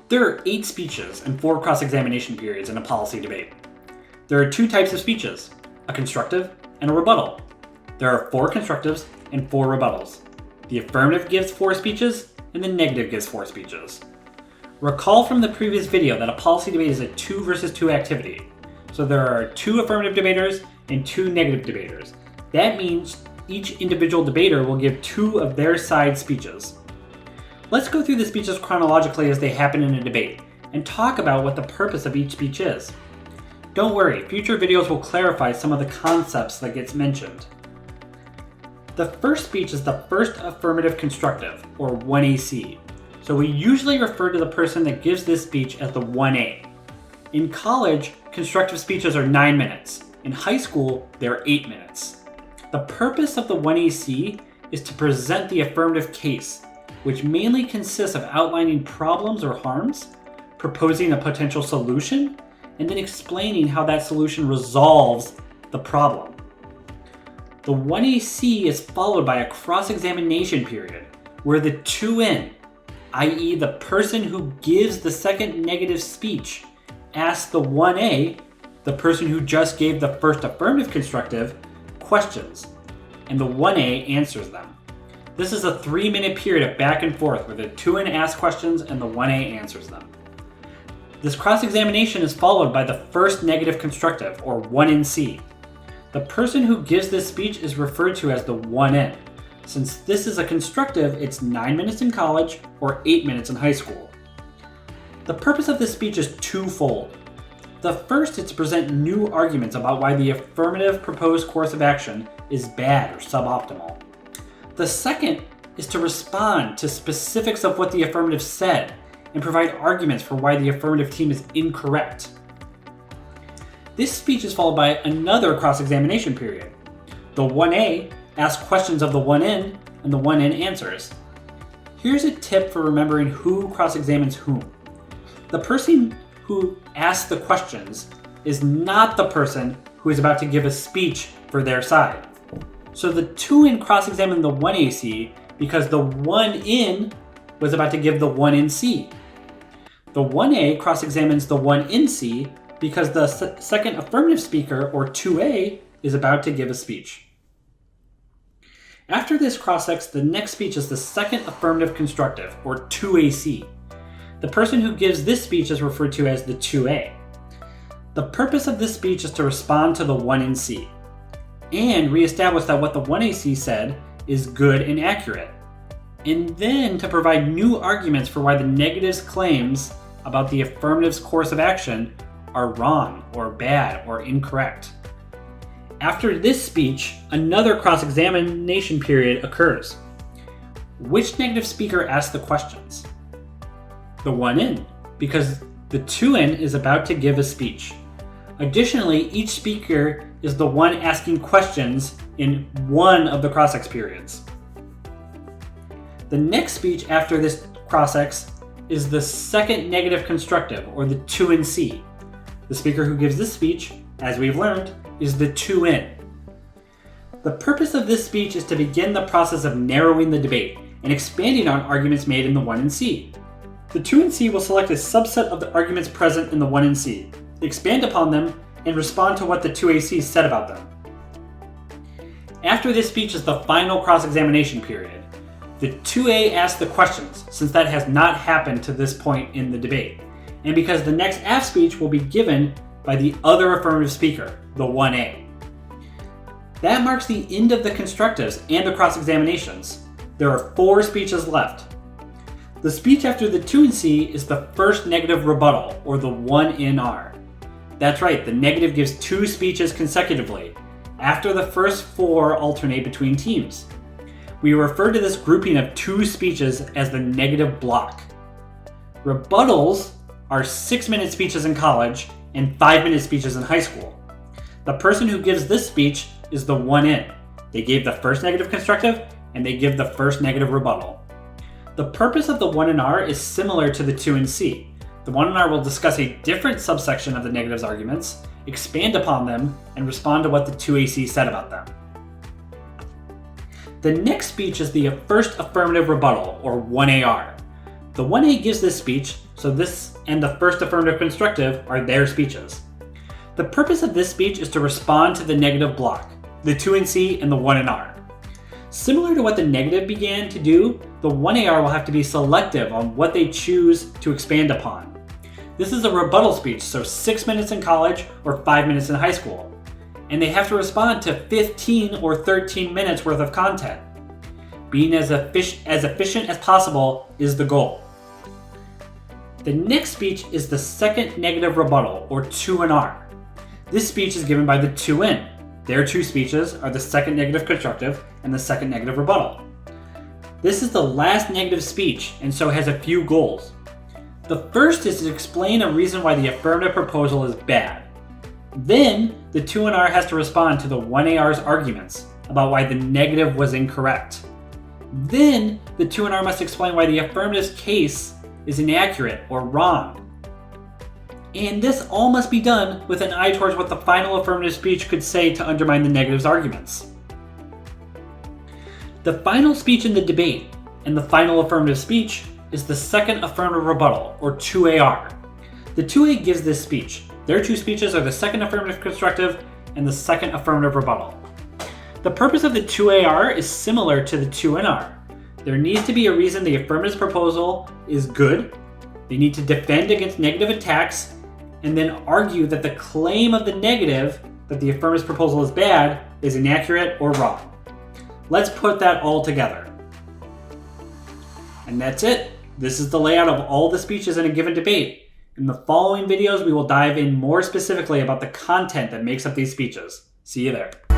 There are 8 speeches and 4 cross-examination periods in a policy debate. There are 2 types of speeches, a constructive and a rebuttal. There are 4 constructives and 4 rebuttals. The affirmative gives 4 speeches and the negative gives 4 speeches. Recall from the previous video that a policy debate is a 2 versus 2 activity. So there are 2 affirmative debaters and 2 negative debaters. That means each individual debater will give 2 of their side speeches. Let's go through the speeches chronologically as they happen in a debate, and talk about what the purpose of each speech is. Don't worry, future videos will clarify some of the concepts that gets mentioned. The first speech is the first affirmative constructive, or 1AC. So we usually refer to the person that gives this speech as the 1A. In college, constructive speeches are 9 minutes. In high school, they're 8 minutes. The purpose of the 1AC is to present the affirmative case, which mainly consists of outlining problems or harms, proposing a potential solution, and then explaining how that solution resolves the problem. The 1AC is followed by a cross-examination period, where the 2N, i.e. the person who gives the second negative speech, asks the 1A, the person who just gave the first affirmative constructive, questions, and the 1A answers them. This is a 3-minute period of back and forth where the 2N asks questions and the 1A answers them. This cross-examination is followed by the first negative constructive, or 1NC. The person who gives this speech is referred to as the 1N. Since this is a constructive, it's 9 minutes in college or 8 minutes in high school. The purpose of this speech is twofold. The first is to present new arguments about why the affirmative proposed course of action is bad or suboptimal. The second is to respond to specifics of what the affirmative said and provide arguments for why the affirmative team is incorrect. This speech is followed by another cross-examination period. The 1A asks questions of the 1N and the 1N answers. Here's a tip for remembering who cross-examines whom. The person who asks the questions is not the person who is about to give a speech for their side. So the 2N cross-examined the 1AC because the 1N was about to give the 1NC. The 1A cross-examines the 1NC because the second affirmative speaker, or 2A, is about to give a speech. After this cross-ex, the next speech is the second affirmative constructive, or 2AC. The person who gives this speech is referred to as the 2A. The purpose of this speech is to respond to the 1NC and reestablish that what the 1AC said is good and accurate, and then to provide new arguments for why the negative's claims about the affirmative's course of action are wrong or bad or incorrect. After this speech, another cross-examination period occurs. Which negative speaker asks the questions? The 1N, because the 2N is about to give a speech. Additionally, each speaker is the one asking questions in one of the cross-ex periods. The next speech after this cross-ex is the second negative constructive, or the 2NC. The speaker who gives this speech, as we've learned, is the 2N. The purpose of this speech is to begin the process of narrowing the debate and expanding on arguments made in the 1NC. The 2NC will select a subset of the arguments present in the 1NC, expand upon them, and respond to what the 2AC said about them. After this speech is the final cross-examination period. The 2A asks the questions, since that has not happened to this point in the debate, and because the next AF speech will be given by the other affirmative speaker, the 1A. That marks the end of the constructives and the cross-examinations. There are 4 speeches left. The speech after the 2NC is the first negative rebuttal, or the 1NR. That's right, the negative gives 2 speeches consecutively. After the first 4 alternate between teams. We refer to this grouping of 2 speeches as the negative block. Rebuttals are 6-minute speeches in college and 5-minute speeches in high school. The person who gives this speech is the 1N. They gave the first negative constructive and they give the first negative rebuttal. The purpose of the 1NR is similar to the 2NC. The 1NR will discuss a different subsection of the negative's arguments, expand upon them, and respond to what the 2AC said about them. The next speech is the first affirmative rebuttal, or 1AR. The 1A gives this speech So this and the first affirmative constructive are their speeches. The purpose of this speech is to respond to the negative block, the 2 in C and the 1 in R. Similar to what the negative began to do, the 1AR will have to be selective on what they choose to expand upon. This is a rebuttal speech, so 6 minutes in college or 5 minutes in high school. And they have to respond to 15 or 13 minutes worth of content. Being as efficient as possible is the goal. The next speech is the second negative rebuttal, or 2 in R. This speech is given by the 2 in. Their two speeches are the second negative constructive and the second negative rebuttal. This is the last negative speech and so has a few goals. The first is to explain a reason why the affirmative proposal is bad. Then, the 2 in R has to respond to the 1AR's arguments about why the negative was incorrect. Then, the 2 in R must explain why the affirmative's case is inaccurate or wrong. And this all must be done with an eye towards what the final affirmative speech could say to undermine the negative's arguments. The final speech in the debate and the final affirmative speech is the second affirmative rebuttal, or 2AR. The 2A gives this speech. Their two speeches are the second affirmative constructive and the second affirmative rebuttal. The purpose of the 2AR is similar to the 2 in R. There needs to be a reason the affirmative proposal is good. They need to defend against negative attacks and then argue that the claim of the negative, that the affirmative proposal is bad, is inaccurate or wrong. Let's put that all together. And that's it. This is the layout of all the speeches in a given debate. In the following videos, we will dive in more specifically about the content that makes up these speeches. See you there.